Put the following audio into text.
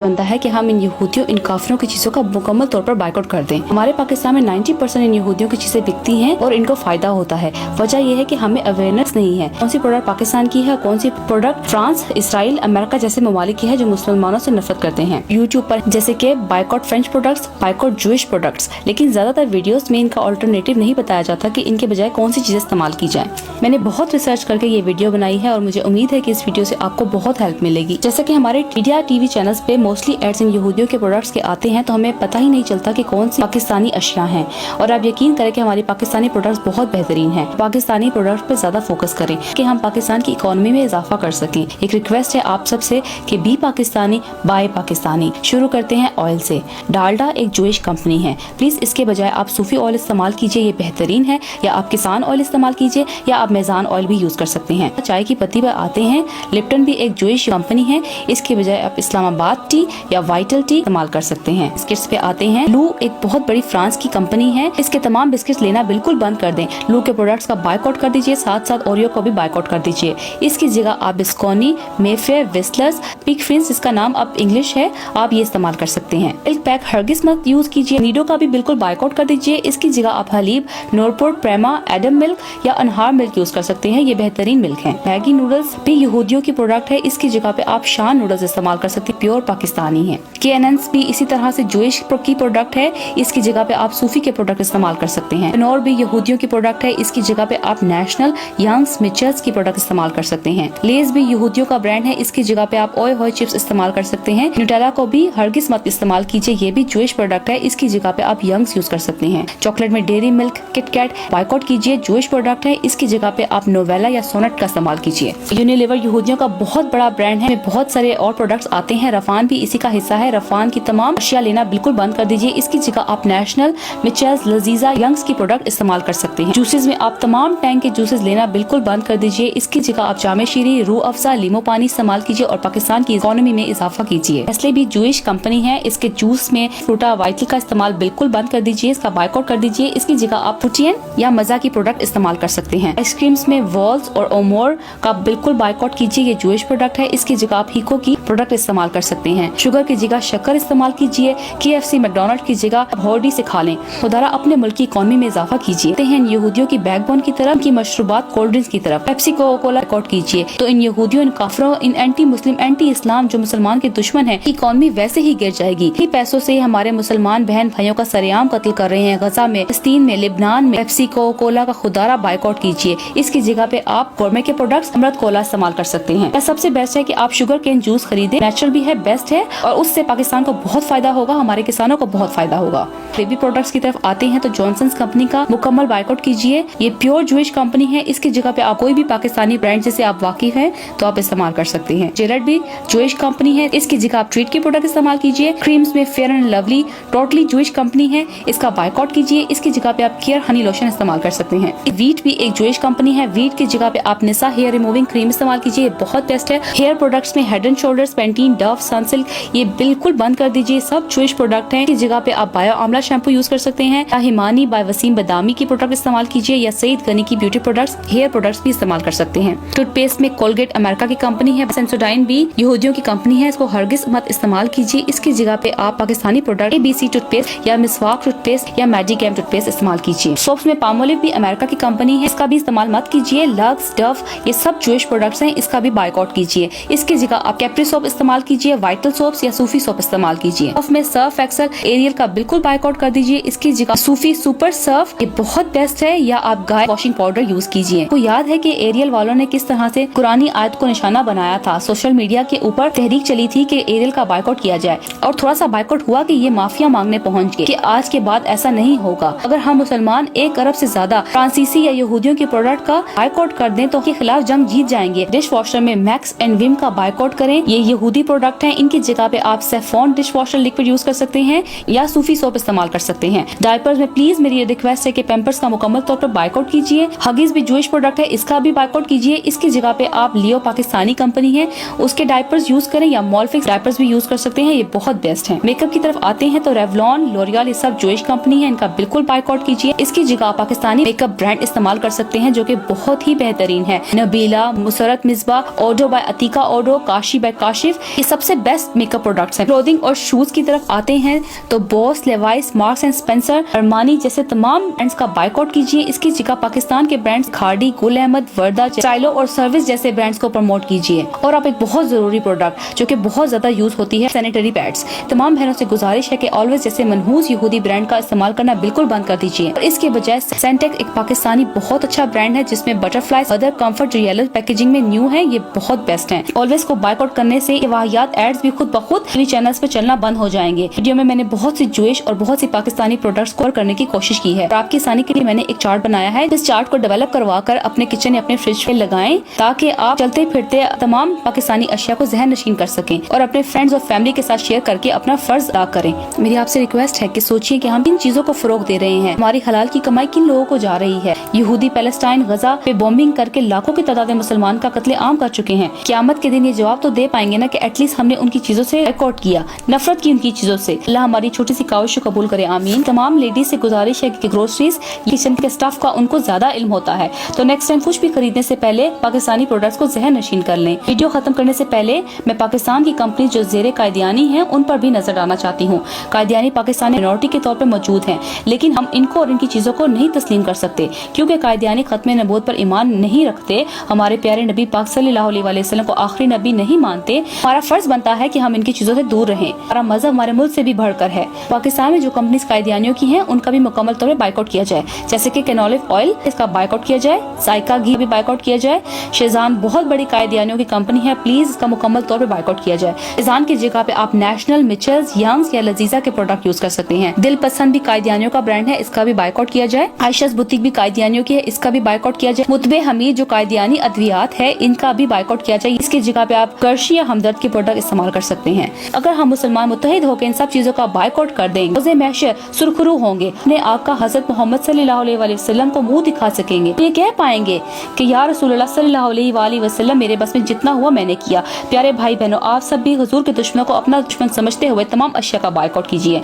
बनता है कि हम इन यहूदियों इन काफिरों की चीजों का मुकम्मल तौर पर बाइकआउट कर दें। हमारे पाकिस्तान में 90% इन यहूदियों की चीजें बिकती हैं और इनको फायदा होता है। वजह यह है कि हमें अवेयरनेस नहीं है कौन सी प्रोडक्ट पाकिस्तान की है, कौन सी प्रोडक्ट फ्रांस, इसराइल, अमेरिका जैसे ममालिक की है जो मुसलमानों से नफरत करते हैं। यूट्यूब पर जैसे कि boycott French products, boycott Jewish products, लेकिन ज्यादातर वीडियोस में इनका अल्टरनेटिव नहीं बताया जाता कि इनके बजाय कौन सी चीजें इस्तेमाल की जाए। मैंने बहुत रिसर्च करके ये वीडियो बनाई है और मुझे उम्मीद है कि इस वीडियो से आपको बहुत हेल्प मिलेगी। जैसे कि हमारे मीडिया टीवी चैनल्स पे मोस्टली एड्स इन यहूदियों के प्रोडक्ट्स के आते हैं तो हमें पता ही नहीं चलता कि कौन सी पाकिस्तानी अशिया हैं। और आप यकीन करें कि हमारी पाकिस्तानी प्रोडक्ट्स बहुत बेहतरीन हैं। पाकिस्तानी प्रोडक्ट्स पे ज्यादा फोकस करें कि हम पाकिस्तान की इकोनॉमी में इजाफा कर सकें। एक रिक्वेस्ट है आप सबसे कि बी पाकिस्तानी बाय पाकिस्तानी। शुरू करते हैं ऑयल से। डालडा एक जूइश कंपनी है, प्लीज इसके बजाय आप सूफी ऑयल इस्तेमाल कीजिए, ये बेहतरीन है। या आप किसान ऑयल इस्तेमाल कीजिए या आप मेजान ऑयल भी यूज कर सकते हैं। चाय की पत्ती पर आते हैं। लिप्टन भी एक जूइश कंपनी है, इसके बजाय आप इस्लामाबाद टी या वाइटल टी इस्तेमाल कर सकते हैं। बिस्किट्स पे आते हैं। लू एक बहुत बड़ी फ्रांस की कंपनी है, इसके तमाम बिस्किट्स लेना बिल्कुल बंद कर दें। लू के प्रोडक्ट्स का बाइकआउट कर दीजिए, साथ साथ ओरियो को भी बाइकआउट कर दीजिए। इसकी जगह आप बिस्कोनी, मेफेयर, विस्लर्स, पिग फ्रिंस, इसका नाम अब इंग्लिश है, आप ये इस्तेमाल कर सकते हैं। मिल्क पैक हरगिज मत यूज कीजिए। नीडो का भी बिल्कुल बाइकआउट कर दीजिए। इसकी जगह आप हलीब, नोरपोर्ट, प्रेमा, एडम मिल्क या अनहार मिल्क यूज कर सकते हैं, ये बेहतरीन मिल्क है। मैगी नूडल्स भी यहूदियों की प्रोडक्ट है, इसकी जगह पे आप शान नूडल्स इस्तेमाल कर सकते हैं, प्योर पाकिस्तानी है। केएनएन्स भी इसी तरह से जूइश की प्रोडक्ट है, इसकी जगह पे आप सूफी के प्रोडक्ट इस्तेमाल कर सकते हैं। नोर भी यहूदियों की प्रोडक्ट है, इसकी जगह पे आप नेशनल, यंग्स, मिचेल्स की प्रोडक्ट इस्तेमाल कर सकते हैं। लेज भी यहूदियों का ब्रांड है, इसकी जगह पे आप ओए होए चिप्स इस्तेमाल कर सकते हैं। न्यूटेला को भी हरगिज मत इस्तेमाल कीजिए, ये भी जूइश प्रोडक्ट है, इसकी जगह पे आप यंग्स यूज कर सकते हैं। चॉकलेट में डेयरी मिल्क, किटकैट बाइकआउट कीजिए, जूइश प्रोडक्ट है, इसकी जगह पे आप नोवेला या सोनेट का इस्तेमाल कीजिए। यूनिलीवर यहूदियों का बहुत बड़ा ब्रांड है, बहुत सारे और प्रोडक्ट्स आते हैं। रफान भी इसी का हिस्सा है, रफान की तमाम अशिया लेना बिल्कुल बंद कर दीजिए। इसकी जगह आप नेशनल, मिचेल्स, लजीजा, यंग्स की प्रोडक्ट इस्तेमाल कर सकते हैं। जूसेस में आप तमाम टैंक के जूसेस लेना बिल्कुल बंद कर दीजिए। इसकी जगह आप जामे शीरी, रूह अफ़ज़ा, लीमो पानी इस्तेमाल कीजिए और पाकिस्तान की इकोनॉमी में इजाफा कीजिए। नेस्ले भी जूइश कंपनी है, इसके जूस में फ्रूटा वाइटल का इस्तेमाल बिल्कुल बंद कर दीजिए, इसका बाइकआउट कर दीजिए। इसकी जगह आप फुटियन या मजा की प्रोडक्ट इस्तेमाल कर सकते हैं। आइसक्रीम्स में वॉल्स और ओमोर का बिल्कुल बाइकआउट कीजिए, ये जूइश प्रोडक्ट है, इसकी जगह आप हीको की प्रोडक्ट इस्तेमाल कर सकते हैं। शुगर की जगह शक्कर इस्तेमाल कीजिए। KFC, मैकडोनल्ड की जगह होर्डी से खा लें। खुदारा अपने मुल्क की इकोनॉमी में इजाफा कीजिए। हैं यहूदियों की बैकबोन की तरफ, की मशरूबात, कोल्ड ड्रिंक्स की तरफ। पेप्सी, कोका कोला बाइकआउट कीजिए। तो इन यहूदियों, इन काफिरों, इन एंटी मुस्लिम, एंटी इस्लाम जो मुसलमान के दुश्मन है, इकोनॉमी वैसे ही गिर जाएगी। इन्हीं पैसों से हमारे मुसलमान बहन भाइयों का सरेआम कत्ल कर रहे हैं। गजा में, फिलिस्तीन में, लिबनान में। पेप्सी, कोका कोला का खुदारा बाइकआउट कीजिए। इसकी जगह पे आप गोरमे के प्रोडक्ट्स, अमृत कोला इस्तेमाल कर सकते हैं। सबसे बेस्ट है कि आप शुगर केन जूस खरीदें, नेचुरल भी है, बेस्ट है और उससे पाकिस्तान को बहुत फायदा होगा, हमारे किसानों को बहुत फायदा होगा। बेबी प्रोडक्ट्स की तरफ आते हैं तो जॉनसन्स कंपनी का मुकम्मल बाइकआउट कीजिए, ये प्योर जूइश कंपनी है। इसकी जगह पे आप कोई भी पाकिस्तानी ब्रांड जिसे आप वाकिफ हैं तो आप इस्तेमाल कर सकते हैं। जेलट भी जूइश कंपनी है, इसकी जगह आप ट्रीट की प्रोडक्ट इस्तेमाल कीजिए। क्रीम्स में fair and lovely totally Jewish company है, इसका बाइकआउट कीजिए। इसकी जगह पे आप केयर हनी लोशन इस्तेमाल कर सकते हैं। वीट भी एक जूइश कंपनी है, वीट की जगह पे आप निसा हेयर रिमूविंग क्रीम इस्तेमाल कीजिए, बहुत बेस्ट है। हेयर प्रोडक्ट्स में Head and Shoulders, Pantene, Dove, Sunsilk, ये बिल्कुल बंद कर दीजिए, सब जूइश प्रोडक्ट हैं। इस जगह पे आप बायो आंवला शैम्पू यूज कर सकते हैं। या हिमानी बाय वसीम बदामी की प्रोडक्ट इस्तेमाल कीजिए या सईद गनी की ब्यूटी प्रोडक्ट्स, हेयर प्रोडक्ट्स भी इस्तेमाल कर सकते हैं। टूथपेस्ट में कोलगेट अमेरिका की कंपनी है, सेंसोडाइन भी यहूदियों की कंपनी है, इसको हरगिज मत इस्तेमाल कीजिए। इसकी जगह पे आप पाकिस्तानी प्रोडक्ट ABC टूथपेस्ट या मिसवाक टूथपेस्ट या मैजिकैम टूथपेस्ट इस्तेमाल कीजिए। सोप्स में पामोलिव भी अमेरिका की कंपनी है, इसका भी इस्तेमाल मत कीजिए। लक्स, डव, ये सब जूइश प्रोडक्ट्स हैं, इसका भी बाइकआउट कीजिए। इसकी जगह आप कैप्री सोप इस्तेमाल कीजिए, वाइटल सोप्स या सूफी सोप इस्तेमाल कीजिए। में सर्फ एक्सेल, एरियल का बिल्कुल बाइकआउट कर दीजिए। इसकी जगह सूफी सुपर सर्फ, ये बहुत बेस्ट है, या आप गाय वॉशिंग पाउडर यूज कीजिए। तो याद है कि एरियल वालों ने किस तरह से कुरानी आयत को निशाना बनाया था, सोशल मीडिया के ऊपर तहरीक चली थी कि एरियल का बाइकआउट किया जाए और थोड़ा सा बाइकआउट हुआ कि ये माफिया मांगने पहुंच गए कि आज के बाद ऐसा नहीं होगा। अगर हम मुसलमान 1 अरब से ज्यादा फ्रांसीसी या यहूदियों के प्रोडक्ट का बाइकआउट कर दें तो के खिलाफ जंग जीत जाएंगे। डिश वॉशर में मैक्स एंड विम का बाइकआउट करें, ये यहूदी प्रोडक्ट है, इनकी जगह पे आप सेफॉन डिश वॉशर लिक्विड यूज कर सकते हैं या सूफी सोप इस्तेमाल कर सकते हैं। डायपर्स में प्लीज मेरी रिक्वेस्ट है कि पैम्पर्स का मुकम्मल तौर पर बाइकआउट कीजिए। हगीज भी जूइश प्रोडक्ट है, इसका भी बाइकआउट कीजिए। इसकी जगह पे आप लियो पाकिस्तानी कंपनी है उसके डायपर्स यूज करें या मॉलफिक्स डायपर्स भी यूज कर सकते हैं, ये बहुत बेस्ट है। मेकअप की तरफ आते हैं तो रेवलॉन, लोरियल, ये सब जूइश कंपनी है, इनका बिल्कुल बाइकआउट कीजिए। इसकी जगह आप पाकिस्तानी मेकअप ब्रांड इस्तेमाल कर सकते हैं जो कि बहुत ही बेहतरीन है। नबीला, मुसरत मिसबा, ओडो बाय अतीका ओडो, काशी बाय काशिफ, ये सबसे बेस्ट मेकअप प्रोडक्ट्स हैं। क्लोथिंग और शूज की तरफ आते हैं तो boss, Levi's, marks and Spencer, Armani जैसे तमाम ब्रांड्स का बायकॉट कीजिए। इसकी जगह पाकिस्तान के ब्रांड्स खाड़ी, गुल अहमद, वर्दा, स्टाइलो और सर्विस जैसे ब्रांड्स को प्रमोट कीजिए। और आप एक बहुत जरूरी प्रोडक्ट जो कि बहुत ज्यादा यूज होती है, सैनिटरी पैड्स। तमाम बहनों से गुजारिश है कि ऑलवेज जैसे मनहूस यहूदी ब्रांड का इस्तेमाल करना बिल्कुल बंद कर दीजिए और इसके बजाय सेंटेक एक पाकिस्तानी बहुत अच्छा ब्रांड है जिसमें butterfly, other comfort real packaging में न्यू है, ये बहुत बेस्ट है। ऑलवेज को बायकॉट करने से वाहियात एड्स भी खुद ब खुद टीवी चैनल्स पे चलना बंद हो जाएंगे। वीडियो में मैंने बहुत सी जूइश और बहुत सी पाकिस्तानी प्रोडक्ट्स कवर करने की कोशिश की है और आपकी आसानी के लिए मैंने एक चार्ट बनाया है। इस चार्ट को डेवलप करवाकर अपने किचन या अपने फ्रिज पे लगाएं ताकि आप चलते फिरते तमाम पाकिस्तानी अशिया को जहन नशीन कर सकें और अपने फ्रेंड्स और फैमिली के साथ शेयर करके अपना फर्ज अदा करें। मेरी आपसे रिक्वेस्ट है कि सोचिए कि हम किन चीजों को फरोग दे रहे हैं, हमारी हलाल की कमाई किन लोगों को जा रही है। यहूदी पैलेस्टाइन गजा पे बॉम्बिंग करके लाखों की तादाद में मुसलमान का कत्ले आम कर चुके हैं। क़यामत के दिन ये जवाब तो दे पाएंगे ना कि एटलीस्ट हमने उनकी चीजों से बायकॉट किया, नफरत की उनकी चीजों से। अल्लाह हमारी छोटी सी काविश को कबूल करे, आमीन। तमाम लेडीज से गुजारिश है कि ग्रोसरीज, किचन के स्टफ का उनको ज्यादा इल्म होता है, तो नेक्स्ट टाइम कुछ भी खरीदने से पहले पाकिस्तानी प्रोडक्ट्स को जहन नशीन कर लें। वीडियो खत्म करने से पहले मैं पाकिस्तान की कंपनी जो जेरे कायदियानी है उन पर भी नजर डालना चाहती हूँ। कायदियानी पाकिस्तानी मिनोरिटी के तौर पर मौजूद हैं, लेकिन हम इनको और इनकी चीजों को नहीं तस्लीम कर सकते क्योंकि कायदियानी खत्म नबूवत पर ईमान नहीं रखते, हमारे प्यारे नबी पाक सल्लल्लाहु अलैहि वसल्लम को आखिरी नबी नहीं मानते। हमारा फर्ज बनता है कि हम इनकी चीजों से दूर रहें। हमारा मजहब हमारे मुल्क से भी बढ़कर है। पाकिस्तान में जो कंपनीज कायदियानियों की हैं उनका भी मुकम्मल तौर पर बायकॉट किया जाए, जैसे कि कैनोलिव ऑयल, इसका बायकॉट किया जाए। जायका घी भी बायकॉट किया जाए। शेजान बहुत बड़ी कायदियानियों की कंपनी है, प्लीज इसका मुकम्मल तौर पर बायकॉट किया जाए। शेजान की जगह पे आप नेशनल, मिचेल्स, यंग्स या लजीजा के प्रोडक्ट यूज कर सकते हैं। दिल पसंद भी कायदियानियों का ब्रांड है, इसका भी बायकॉट किया जाए। आयशास बुटीक भी कायदियानियों की है, इसका भी बायकॉट किया जाए। मुतबे हमीद जो कायदियानी अद्वियात है, इनका भी बायकॉट किया जाए। इसकी जगह पे आप कर्शी या हमदर्द के प्रोडक्ट इस्तेमाल कर सकते हैं। अगर हम मुसलमान मुत्तहिद होकर इन सब चीजों का बायकॉट कर देंगे, रोज़े महशर सुरखरू होंगे, अपने आका हजरत मोहम्मद सल्लल्लाहु अलैहि वसल्लम को मुंह दिखा सकेंगे। ये कह पाएंगे कि या रसूलुल्लाह सल्लल्लाहु अलैहि वसल्लम, मेरे बस में जितना हुआ मैंने किया। प्यारे भाई बहनों, आप सब भी हुजूर के दुश्मनों को अपना दुश्मन समझते हुए तमाम अशिया का बायकॉट कीजिए।